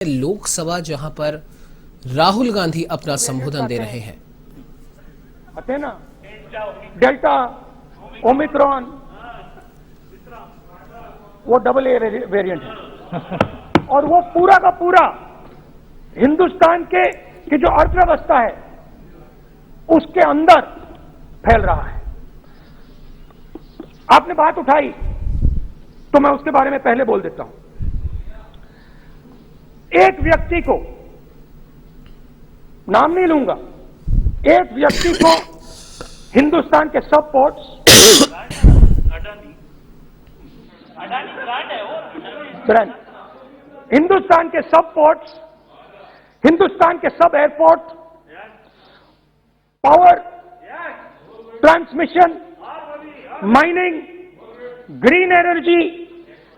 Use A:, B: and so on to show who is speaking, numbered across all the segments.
A: लोकसभा जहां पर राहुल गांधी अपना संबोधन दे रहे हैं।
B: आते ना डेल्टा, ओमिक्रॉन, वो डबल ए वेरिएंट है और वो पूरा का पूरा हिंदुस्तान की जो अर्थव्यवस्था है उसके अंदर फैल रहा है। आपने बात उठाई तो मैं उसके बारे में पहले बोल देता हूं। एक व्यक्ति को, नाम नहीं लूंगा, एक व्यक्ति को हिंदुस्तान के सब पोर्ट्स ब्रांड, हिंदुस्तान के सब पोर्ट्स, हिंदुस्तान के सब airport, power transmission, mining, green energy,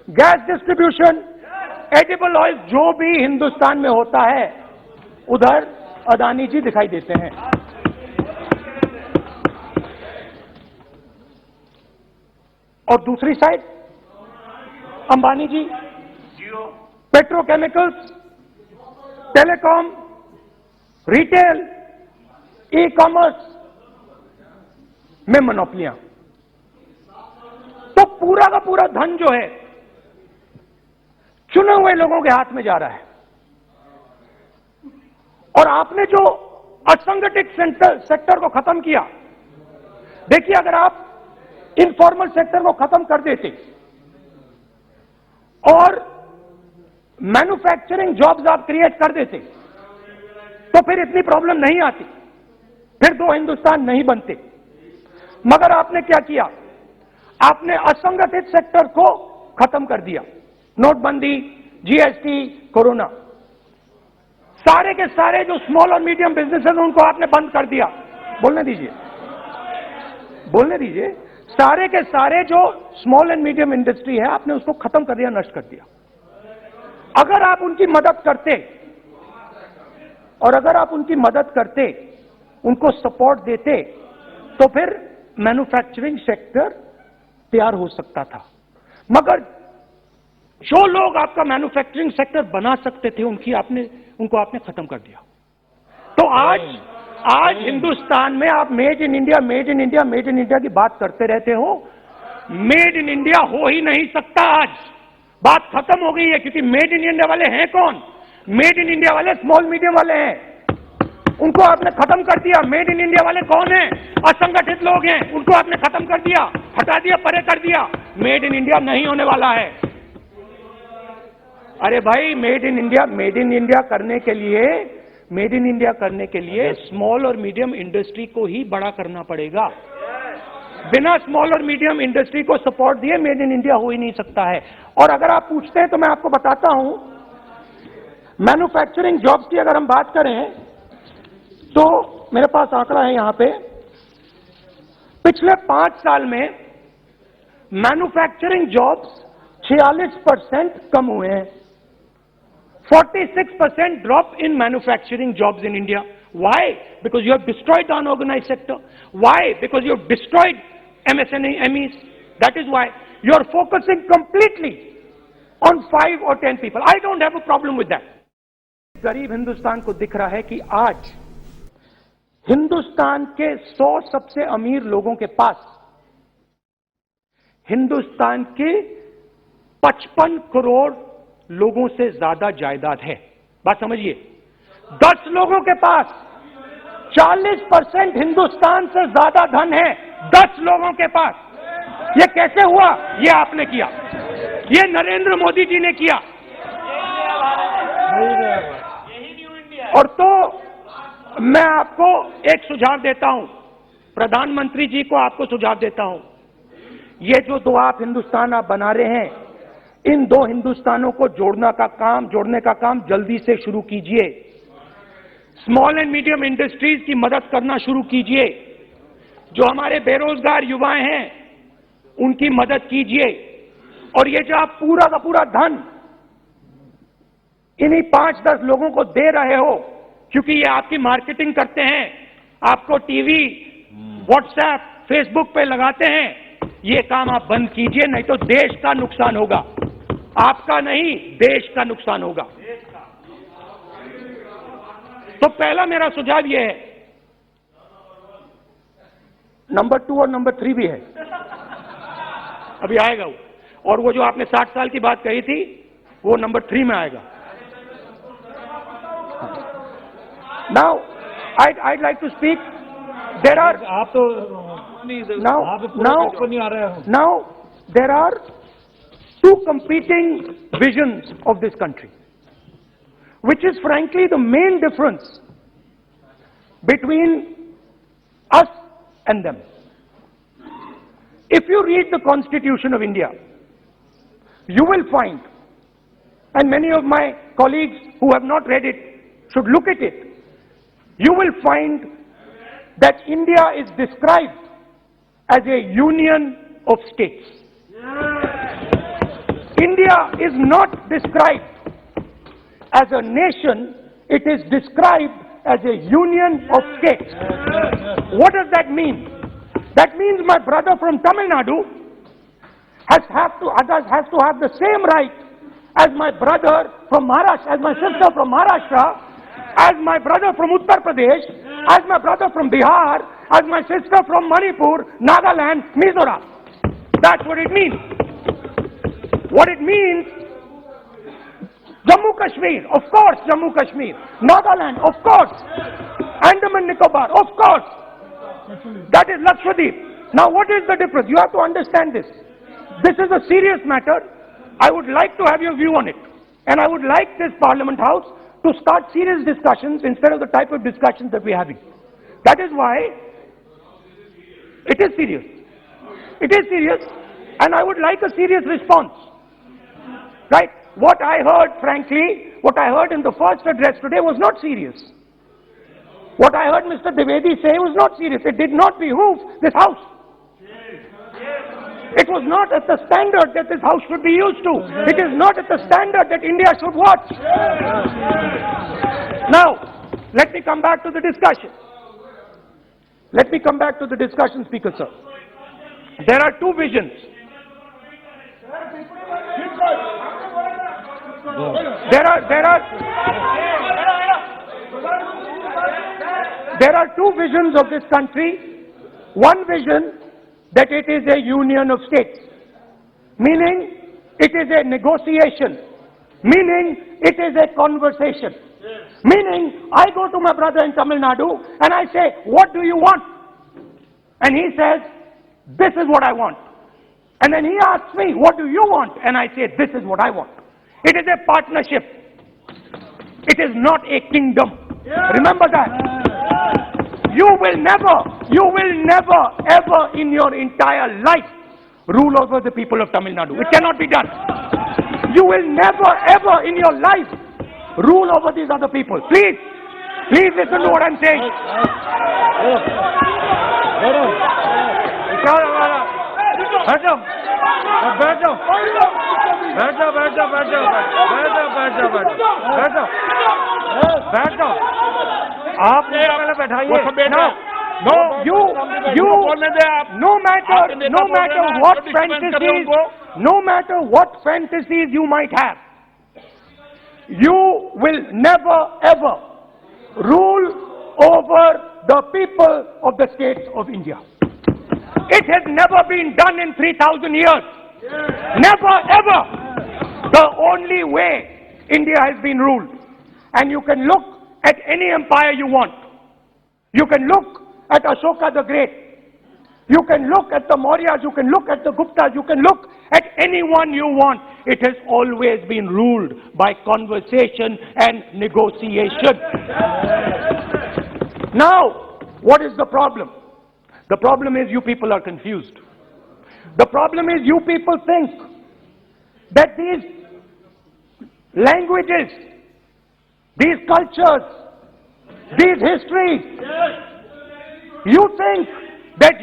B: gas distribution, edible oil, जो भी हिंदुस्तान में होता है उधर अदानी जी दिखाई देते हैं। और दूसरी side Ambani ji petrochemicals, telecom, retail, e commerce में मोनोपोलियां। तो पूरा का पूरा धन जो है चुने हुए लोगों के हाथ में जा रहा है। और आपने जो असंगठित सेक्टर को खत्म किया, देखिए अगर आप इनफॉर्मल सेक्टर को खत्म कर देते और मैन्युफैक्चरिंग जॉब्स आप क्रिएट कर देते तो फिर इतनी प्रॉब्लम नहीं आती, फिर दो हिंदुस्तान नहीं बनते। मगर आपने क्या किया? आपने असंगठित सेक्टर को खत्म कर दिया। नोटबंदी, जीएसटी, कोरोना, सारे के सारे जो स्मॉल और मीडियम बिजनेसेस उनको आपने बंद कर दिया। बोलने दीजिए, बोलने दीजिए। सारे के सारे जो स्मॉल एंड मीडियम इंडस्ट्री है आपने उसको खत्म कर दिया, नष्ट कर दिया। अगर आप उनकी मदद करते और अगर आप उनकी मदद करते, उनको सपोर्ट देते, तो फिर मैन्युफैक्चरिंग सेक्टर तैयार हो सकता था। मगर जो लोग आपका मैन्युफैक्चरिंग सेक्टर बना सकते थे उनको आपने खत्म कर दिया। तो आज हिंदुस्तान में आप made in India, made in India, made in India की बात करते रहते हो। मेड इन इंडिया हो ही नहीं सकता। आज बात खत्म हो गई है, क्योंकि मेड इन इंडिया वाले हैं कौन? मेड इन इंडिया वाले स्मॉल मीडियम वाले हैं, उनको आपने खत्म कर दिया। मेड इन इंडिया वाले कौन हैं? असंगठित लोग हैं, उनको आपने खत्म कर दिया, हटा दिया, परे कर दिया। मेड इन इंडिया नहीं होने वाला है। अरे भाई, मेड इन इंडिया करने के लिए, मेड इन इंडिया करने के लिए स्मॉल और मीडियम इंडस्ट्री को ही बड़ा करना पड़ेगा। बिना स्मॉल और मीडियम इंडस्ट्री को सपोर्ट दिए मेड इन इंडिया हो ही नहीं सकता है। और अगर आप पूछते हैं तो मैं आपको बताता हूं, मैन्युफैक्चरिंग जॉब्स की अगर हम बात करें तो मेरे पास आंकड़ा है यहां पे। पिछले 5 साल में मैन्युफैक्चरिंग जॉब्स 46% कम हुए हैं। 46% drop in manufacturing jobs in India. Why? Because you have destroyed the unorganized sector. Why? Because you have destroyed MSMEs. That is why you are focusing completely on 5 or 10 people. I don't have a problem with that. गरीब हिंदुस्तान को दिख रहा है कि आज हिंदुस्तान के 100 सबसे अमीर लोगों के पास हिंदुस्तान के 55 करोड़ लोगों से ज्यादा जायदाद है। बात समझिए, 10 लोगों के पास 40% हिंदुस्तान से ज्यादा धन है। 10 लोगों के पास। ये कैसे हुआ? ये आपने किया, ये नरेंद्र मोदी जी ने किया। और तो मैं आपको एक सुझाव देता हूं, प्रधानमंत्री जी को आपको सुझाव देता हूं, ये जो दो आप हिंदुस्तान आप बना रहे हैं, इन दो हिंदुस्तानों को जोड़ने का काम जल्दी से शुरू कीजिए। स्मॉल एंड मीडियम इंडस्ट्रीज की मदद करना शुरू कीजिए। जो हमारे बेरोजगार युवाएं हैं उनकी मदद कीजिए। और ये जो आप पूरा का पूरा धन इन्हीं 5-10 लोगों को दे रहे हो, क्योंकि ये आपकी मार्केटिंग करते हैं, आपको टीवी, व्हाट्सएप, फेसबुक पे लगाते हैं, ये काम आप बंद कीजिए, नहीं तो देश का नुकसान होगा। आपका नहीं, देश का नुकसान होगा। तो पहला मेरा सुझाव यह है, नंबर 2 और नंबर 3 भी है, अभी आएगा वो, और वो जो आपने 60 साल की बात कही थी वो नंबर 3 में आएगा. Now, I'd like to speak. There are
C: आप तो
B: now there are two competing visions of this country, which is frankly the main difference between us and them. If you read the Constitution of India, you will find, and many of my colleagues who have not read it should look at it, you will find that India is described as a union of states. India is not described as a nation, it is described as a union of states. What does that mean? That means my brother from Tamil Nadu has to have the same right as my brother from Maharashtra, as my sister from Maharashtra, as my brother from Uttar Pradesh, as my brother from Bihar, as my sister from Manipur, Nagaland, Mizoram. That's what it means. What it means, Jammu Kashmir, of course, Jammu Kashmir, Nagaland, of course, Andaman Nicobar, of course. That is Lakshadweep. Now what is the difference? You have to understand this. This is a serious matter. I would like to have your view on it. And I would like this Parliament House to start serious discussions instead of the type of discussions that we're having. That is why it is serious. It is serious, and I would like a serious response. Right? What I heard, frankly, what I heard in the first address today was not serious. What I heard Mr. Dwivedi say was not serious. It did not behoove this House. It was not at the standard that this House should be used to. It is not at the standard that India should watch. Now, let me come back to the discussion. Let me come back to the discussion, Speaker Sir. There are two visions. There are two visions of this country. One vision that it is a union of states, meaning it is a negotiation, meaning it is a conversation, meaning I go to my brother in Tamil Nadu and I say, what do you want? And he says, this is what I want. And then he asks me, what do you want? And I say, this is what I want. It is a partnership. It is not a kingdom. Remember that. You will never, ever in your entire life rule over the people of Tamil Nadu. It cannot be done. You will never, ever in your life rule over these other people. Please listen to what I'm saying. No matter what fantasies you might have, you will never ever rule over the people of the states of India. It has never been done in 3,000 years. Never ever. The only way India has been ruled. And you can look at any empire you want. You can look at Ashoka the Great. You can look at the Mauryas, you can look at the Guptas, you can look at anyone you want. It has always been ruled by conversation and negotiation. Now, what is the problem? The problem is you people are confused. The problem is you people think that these languages, these cultures, these histories, you think that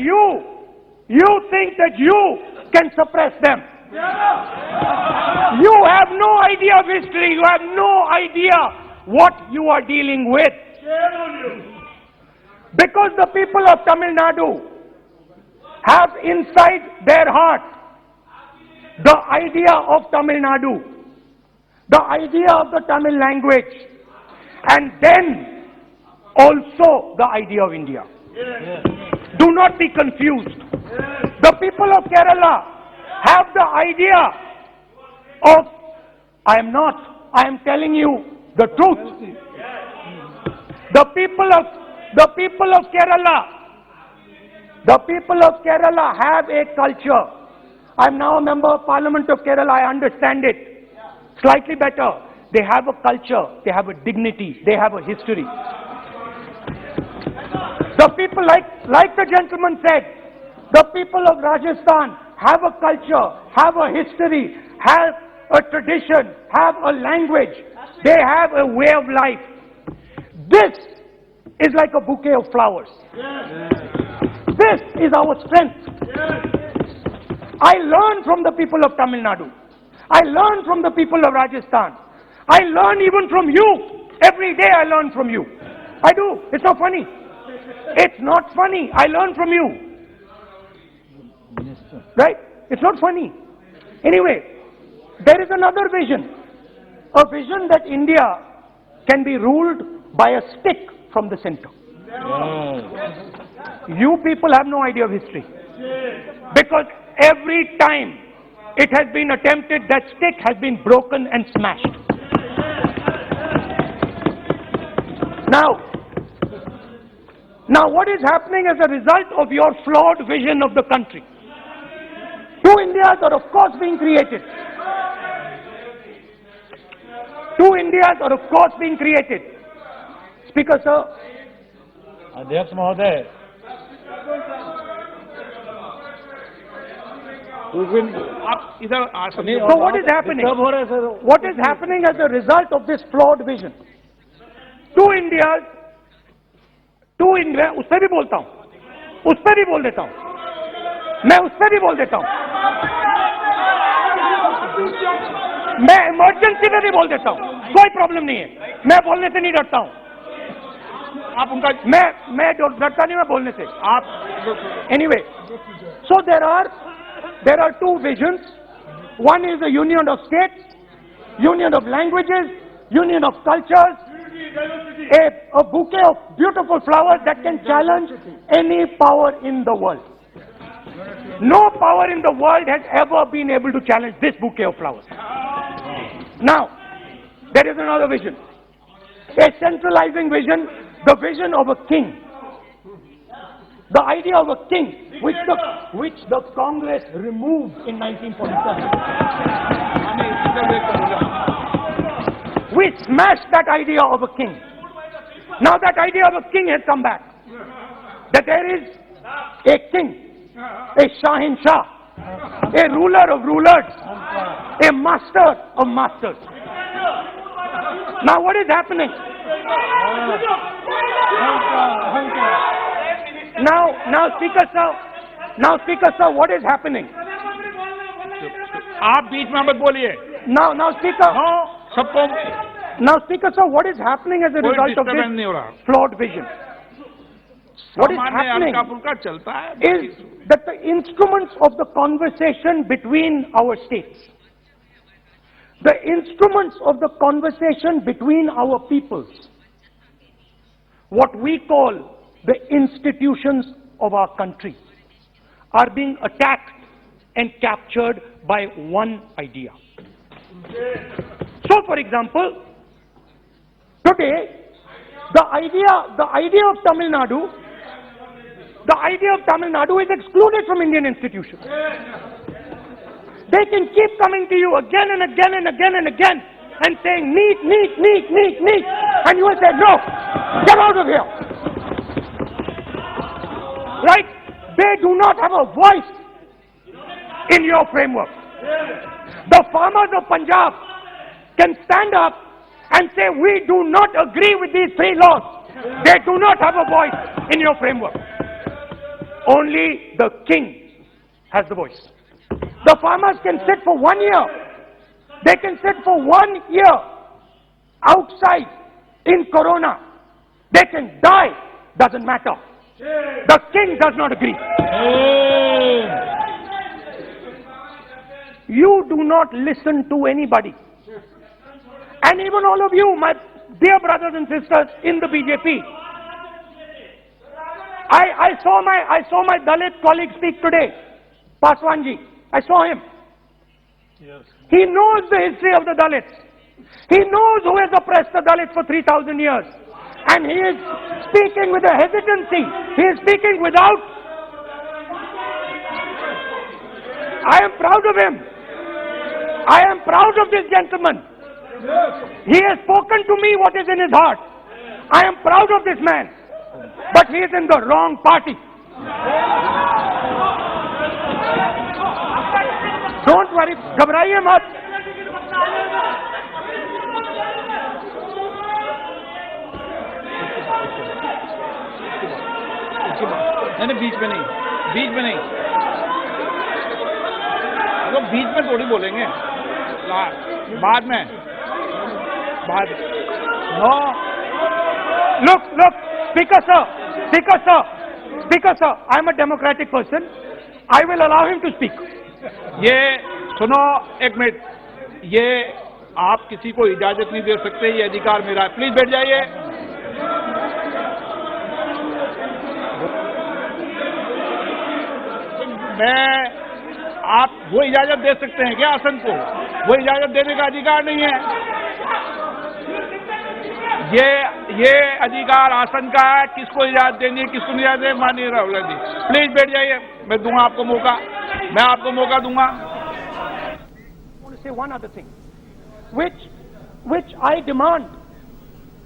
B: you can suppress them. You have no idea of history. You have no idea what you are dealing with. Because the people of Tamil Nadu have inside their heart the idea of Tamil Nadu, the idea of the Tamil language, and then also the idea of India. Do not be confused. The people of Kerala have the idea of, I am telling you the truth. The people of Kerala have a culture. I'm now a member of Parliament of Kerala, I understand it slightly better. They have a culture, they have a dignity, they have a history. The people, like the gentleman said, the people of Rajasthan have a culture, have a history, have a tradition, have a language. They have a way of life. This is like a bouquet of flowers. This is our strength. I learn from the people of Tamil Nadu. I learn from the people of Rajasthan. I learn even from you. Every day I learn from you. I do. It's not funny. It's not funny. I learn from you. Right? It's not funny. Anyway, there is another vision. A vision that India can be ruled by a stick from the center. You people have no idea of history. Because every time it has been attempted, that stick has been broken and smashed. Now what is happening as a result of your flawed vision of the country? Two Indias are of course being created. Two Indias are of course being created. Speaker sir.
C: अध्यक्ष महोदय, आप इधर आ सकते हैं।
B: So what is happening? What is happening as a result of this flawed vision? Two Indias, उस पर भी बोलता हूं, उस पर भी बोल देता हूं, मैं उस पर भी बोल देता हूं, मैं इमरजेंसी में भी बोल देता हूं, कोई प्रॉब्लम नहीं है, मैं बोलने से नहीं डरता हूं। आप उनका मैं डरता नहीं, मैं बोलने से आप anyway. So there are two visions. One is a union of states, union of languages, union of cultures, a bouquet of beautiful flowers that can challenge any power in the world. No power in the world has ever been able to challenge this bouquet of flowers. Now, there is another vision, a centralizing vision, the vision of a king. The idea of a king, which the Congress removed in 1947. We smashed that idea of a king. Now that idea of a king has come back. That there is a king, a Shahin Shah, a ruler of rulers, a master of masters. Now what is happening? Now Speaker sir, what is happening?
C: आप बीच में मत बोलिए।
B: Now Speaker.
C: सबको।
B: Now Speaker sir, what is happening as a result of this flawed vision? What is happening is that the instruments of the conversation between our states, the instruments of the conversation between our peoples, what we call the institutions of our country, are being attacked and captured by one idea. So, for example, today, the idea of Tamil Nadu is excluded from Indian institutions. They can keep coming to you again and again and again and again and saying, neat, and you will say, no, get out of here. Right? They do not have a voice in your framework. The farmers of Punjab can stand up and say, we do not agree with these three laws. They do not have a voice in your framework. Only the king has the voice. The farmers can sit for 1 year. They can sit for 1 year outside in Corona. They can die, doesn't matter. The king does not agree. You do not listen to anybody. And even all of you, my dear brothers and sisters in the BJP, I saw my Dalit colleague speak today, Paswanji. I saw him.
C: Yes.
B: He knows the history of the Dalits. He knows who has oppressed the Dalits for 3,000 years. And he is speaking with a hesitancy. He is speaking without... I am proud of him. I am proud of this gentleman. He has spoken to me what is in his heart. I am proud of this man. But he is in the wrong party. Don't worry, घबराइए मत.
C: नहीं बीच में नहीं, बीच में नहीं, लोग बीच में थोड़ी बोलेंगे, बाद में, बाद.
B: No. Look, Speaker sir, I am a democratic person. I will allow him to speak.
C: ये सुनो एक मिनट, ये आप किसी को इजाजत नहीं दे सकते, ये अधिकार मेरा है. प्लीज बैठ जाइए. आप वो इजाजत दे सकते हैं क्या आसन को? वो इजाजत देने का अधिकार नहीं है. ये अधिकार आसन का है. किसको इजाजत देनी है, किसको नहीं इजाजत देनी, माननीय राहुल गांधी. प्लीज बैठ जाइए, मैं दूंगा आपको मौका, मैं आपको मौका दूंगा.
B: I want to say one other thing, which I demand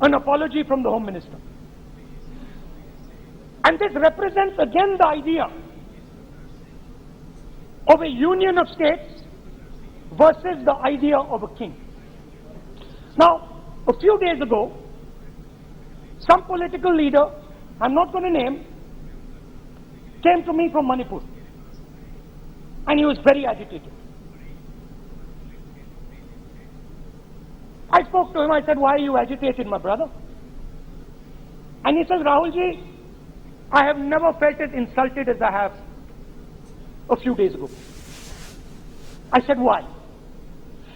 B: an apology from the Home Minister. And this represents again the idea of a union of states versus the idea of a king. Now, a few days ago, some political leader, I'm not going to name, came to me from Manipur. And he was very agitated. I spoke to him, I said, why are you agitated, my brother? And he says, Rahulji, I have never felt as insulted as I have a few days ago. I said, why?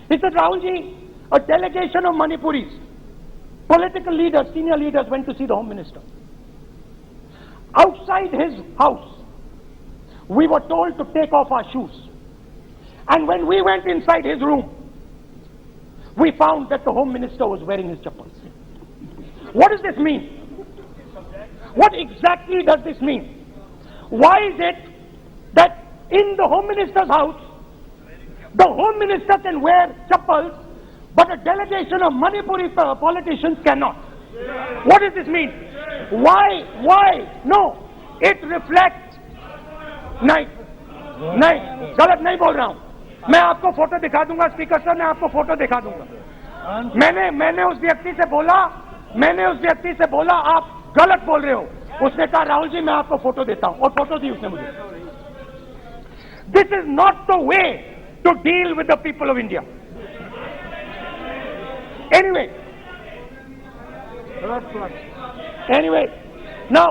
B: He said, Rahulji, a delegation of Manipuris, political leaders, senior leaders went to see the Home Minister. Outside his house, we were told to take off our shoes. And when we went inside his room, we found that the Home Minister was wearing his chappals. What does this mean? What exactly does this mean? Why is it that in the Home Minister's house, the Home Minister can wear chappals, but a delegation of Manipuri politicians cannot? What does this mean? Why? No, it reflects. नहीं, गलत नहीं बोल रहा हूं. मैं आपको photo दिखा दूंगा स्पीकर सर, मैं आपको फोटो दिखा दूंगा. मैंने उस व्यक्ति से बोला आप गलत बोल रहे हो. उसने कहा राहुल जी मैं आपको फोटो देता हूं, और फोटो दी उसने मुझे. This is not the way to deal with the people of India. Anyway, now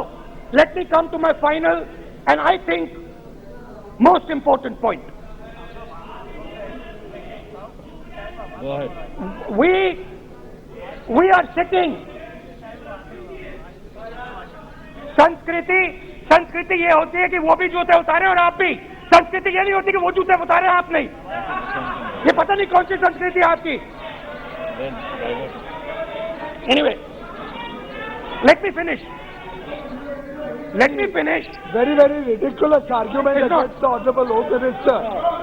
B: let me come to my final and I think most important point.
C: Go ahead.
B: We are sitting. संस्कृति ये होती है कि वो भी जूते उतारे और आप भी. संस्कृति ये नहीं होती कि वो जूते उतारे आप नहीं. ये पता नहीं कौन सी संस्कृति है आपकी. Anyway, let me finish.
D: Very, very ridiculous argument against the Honorable Home Minister.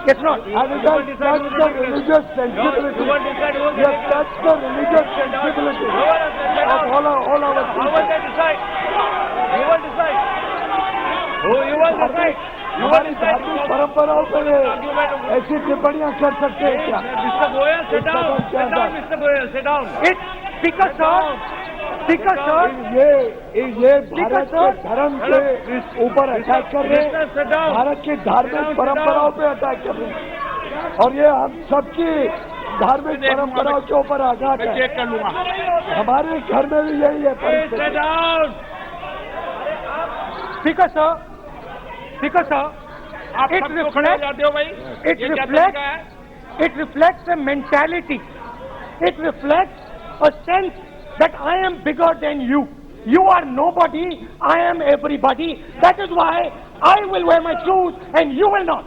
B: It's not.
D: And it has touched the religious sensibility. You have touched the religious sensibility of all our people.
C: You will decide.
D: हमारी धार्मिक परंपराओं पर ऐसी टिप्पणियां कर सकते हैं क्या?
C: Mr. Goyal, sit down. Mr. Goyal, sit down.
B: Speaker sir,
D: ये भारत के धर्म के ऊपर अटैक कर रहे हैं, भारत की धार्मिक परंपराओं पे अटैक कर रहे हैं, और ये हम सबकी धार्मिक परंपराओं के ऊपर आघात है.
C: चेक कर लूंगा.
D: हमारे घर में भी यही है परिस्थिति.
B: Speaker sir, it reflects a mentality. It reflects a sense that I am bigger than you. You are nobody, I am everybody. That is why I will wear my shoes and you will not.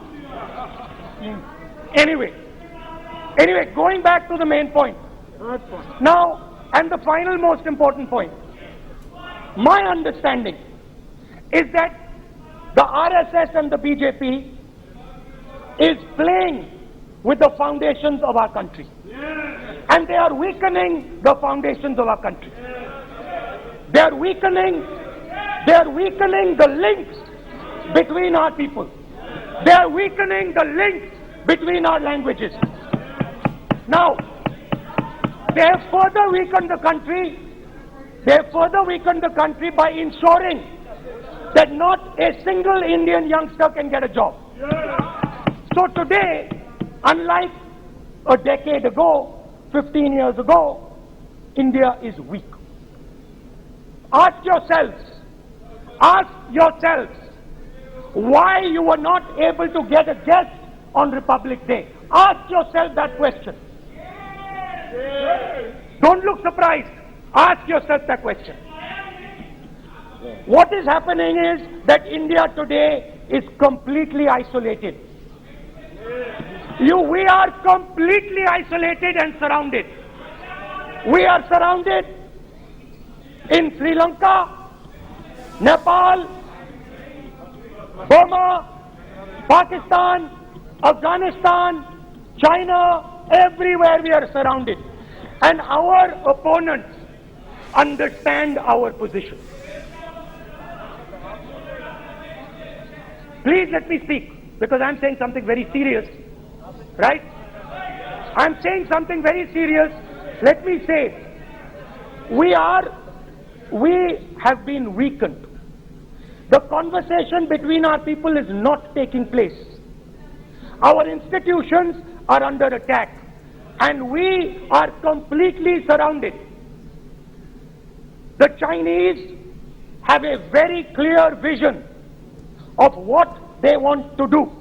B: Anyway, going back to the main point. Now, and the final most important point. My understanding is that the RSS and the BJP is playing with the foundations of our country. And they are weakening the foundations of our country. They are weakening the links between our people. They are weakening the links between our languages. Now, they have further weakened the country. They have further weakened the country by ensuring that not a single Indian youngster can get a job. So today, unlike a decade ago, 15 years ago, India is weak. Ask yourselves why you were not able to get a guest on Republic Day. Ask yourself that question. Don't look surprised. Ask yourself that question. What is happening is that India today is completely isolated. We are completely isolated and surrounded. We are surrounded in Sri Lanka, Nepal, Burma, Pakistan, Afghanistan, China, everywhere we are surrounded. And our opponents understand our position. Please let me speak, because I'm saying something very serious, right? I'm saying something very serious. Let me say, we have been weakened. The conversation between our people is not taking place. Our institutions are under attack, and we are completely surrounded. The Chinese have a very clear vision of what they want to do.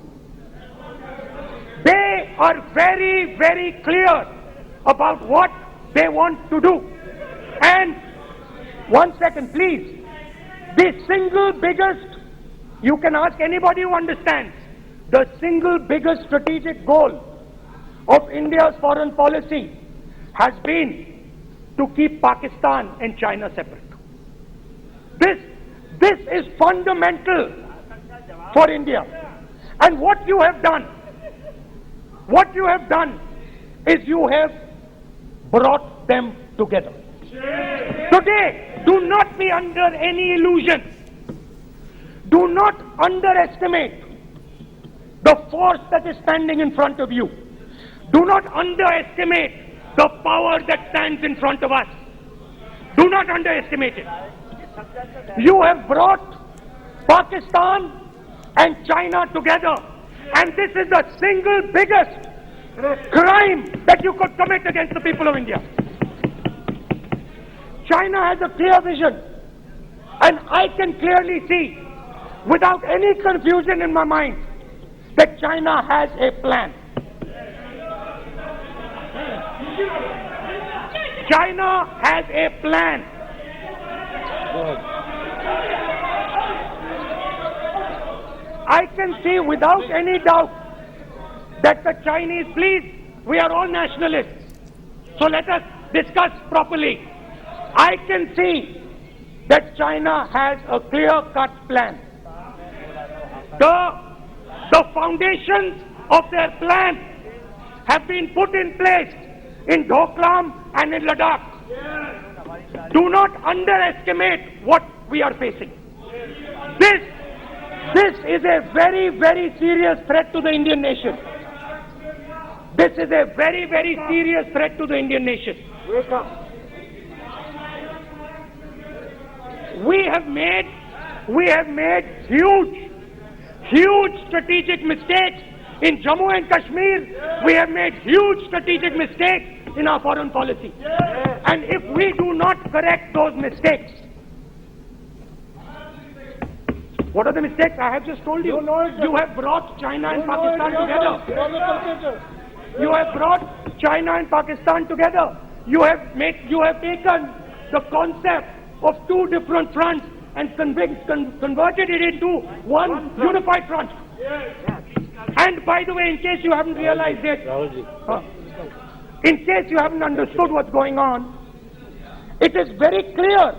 B: They are very, very clear about what they want to do. And 1 second, please. The single biggest, you can ask anybody who understands, the single biggest strategic goal of India's foreign policy has been to keep Pakistan and China separate. This is fundamental for India. And what you have done is you have brought them together. Today, do not be under any illusion. Do not underestimate the force that is standing in front of you. Do not underestimate the power that stands in front of us. Do not underestimate it. You have brought Pakistan and China together, and this is the single biggest crime that you could commit against the people of India. China has a clear vision, and I can clearly see, without any confusion in my mind, that China has a plan. China has a plan. I can see without any doubt that the Chinese, please, we are all nationalists, so let us discuss properly. I can see that China has a clear-cut plan. The foundations of their plan have been put in place in Doklam and in Ladakh. Do not underestimate what we are facing. This is a very, very serious threat to the Indian nation. This is a very, very serious threat to the Indian nation. We have made huge strategic mistakes in Jammu and Kashmir. We have made huge strategic mistakes in our foreign policy. And if we do not correct those mistakes, what are the mistakes? I have just told you. You have brought China and Pakistan together. You have brought China and Pakistan together. You have taken the concept of two different fronts and converted it into one unified front. And by the way, in case you haven't realized it, in case you haven't understood what's going on, it is very clear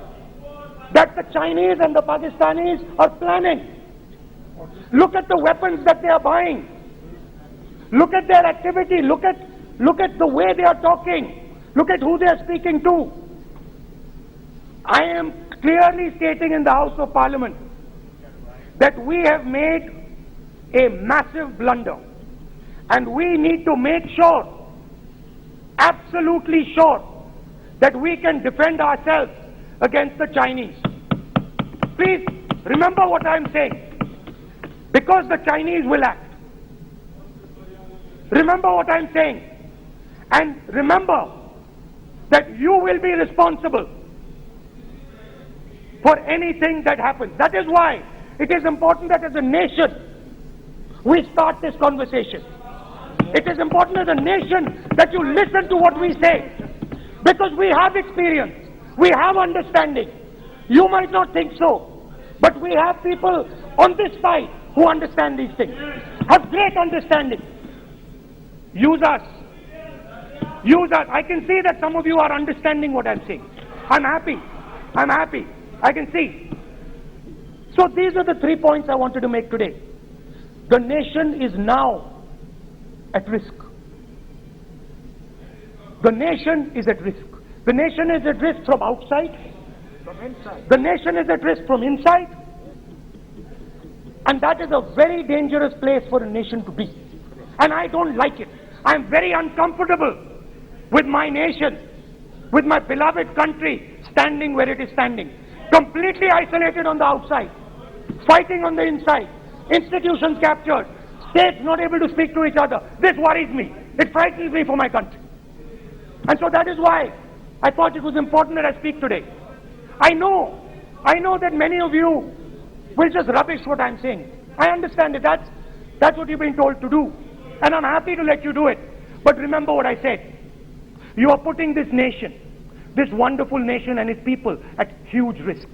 B: that the Chinese and the Pakistanis are planning. Look at the weapons that they are buying. Look at their activity. Look at the way they are talking. Look at who they are speaking to. I am clearly stating in the House of Parliament that we have made a massive blunder, and we need to make sure, absolutely sure, that we can defend ourselves against the Chinese. Please remember what I am saying, because the Chinese will act. Remember what I am saying, and remember that you will be responsible for anything that happens. That is why it is important that as a nation we start this conversation. It is important as a nation that you listen to what we say, because we have experience, we have understanding. You might not think so, but we have people on this side who understand these things, have great understanding. Use us. Use us. I can see that some of you are understanding what I'm saying. I'm happy. I'm happy. I can see. So these are the 3 points I wanted to make today. The nation is now at risk. The nation is at risk. The nation is at risk from outside. From inside. The nation is at risk from inside. And that is a very dangerous place for a nation to be. And I don't like it. I'm very uncomfortable with my nation, with my beloved country standing where it is standing. Completely isolated on the outside, fighting on the inside, institutions captured, states not able to speak to each other. This worries me. It frightens me for my country. And so that is why I thought it was important that I speak today. I know that many of you will just rubbish what I'm saying. I understand it. That's what you've been told to do. And I'm happy to let you do it. But remember what I said. You are putting this nation, this wonderful nation and its people at huge risk.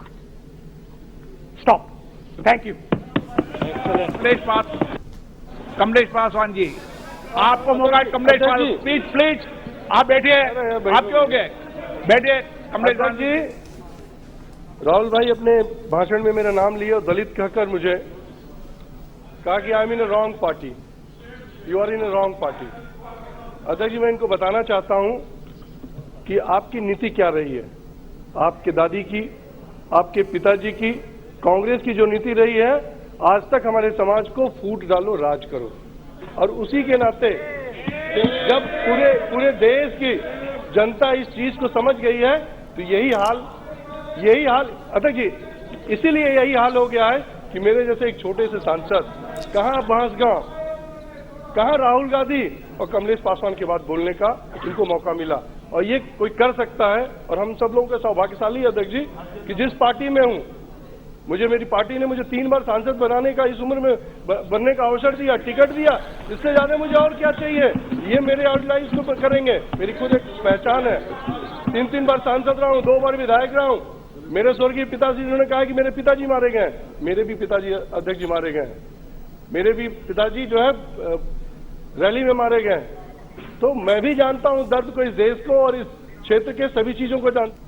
B: Stop. Thank you.
C: Kamlesh Paswan ji, आपको मौका है। Kamlesh Paswan, please please आप बैठिए। आप क्यों हो गए? बैठिए कमलेश पासवान जी।
D: राहुल भाई अपने भाषण में मेरा नाम लिए और दलित कहकर मुझे कहा कि I am in a wrong party, you are in a wrong party. अध्यक्ष जी, मैं इनको बताना चाहता हूं कि आपकी नीति क्या रही है। आपके दादी की, आपके पिताजी की, कांग्रेस की जो नीति रही है, आज तक हमारे समाज को फूट डालो, राज करो। और उसी के नाते जब पूरे देश की जनता इस चीज को समझ गई है, तो यही हाल अध्यक्ष जी, इसीलिए यही हाल हो गया है कि मेरे जैसे एक छोटे से सांसद, कहां बांसगांव, कहां राहुल गांधी और कमलेश पासवान के बाद बोलने का इनको मौका मिला। और ये कोई कर सकता है, और हम सब लोगों का सौभाग्यशाली अध्यक्ष जी कि जिस पार्टी में हूं, मेरी पार्टी ने मुझे 3 बार सांसद बनाने का, इस उम्र में बनने का अवसर दिया, टिकट दिया। इससे ज्यादा मुझे और क्या चाहिए? ये मेरे आउटलाइंस को करेंगे। मेरी खुद एक पहचान है। 3 बार सांसद रहा हूं, 2 बार विधायक रहा हूं। मेरे स्वर्गीय पिताजी ने कहा कि मेरे पिताजी मारे गए, मेरे भी पिताजी अध्यक्ष जी मारे गए, मेरे भी पिताजी जो है रैली में मारे गए। तो मैं भी जानता हूं दर्द को, इस देश को और इस क्षेत्र के सभी चीजों को जानता हूं।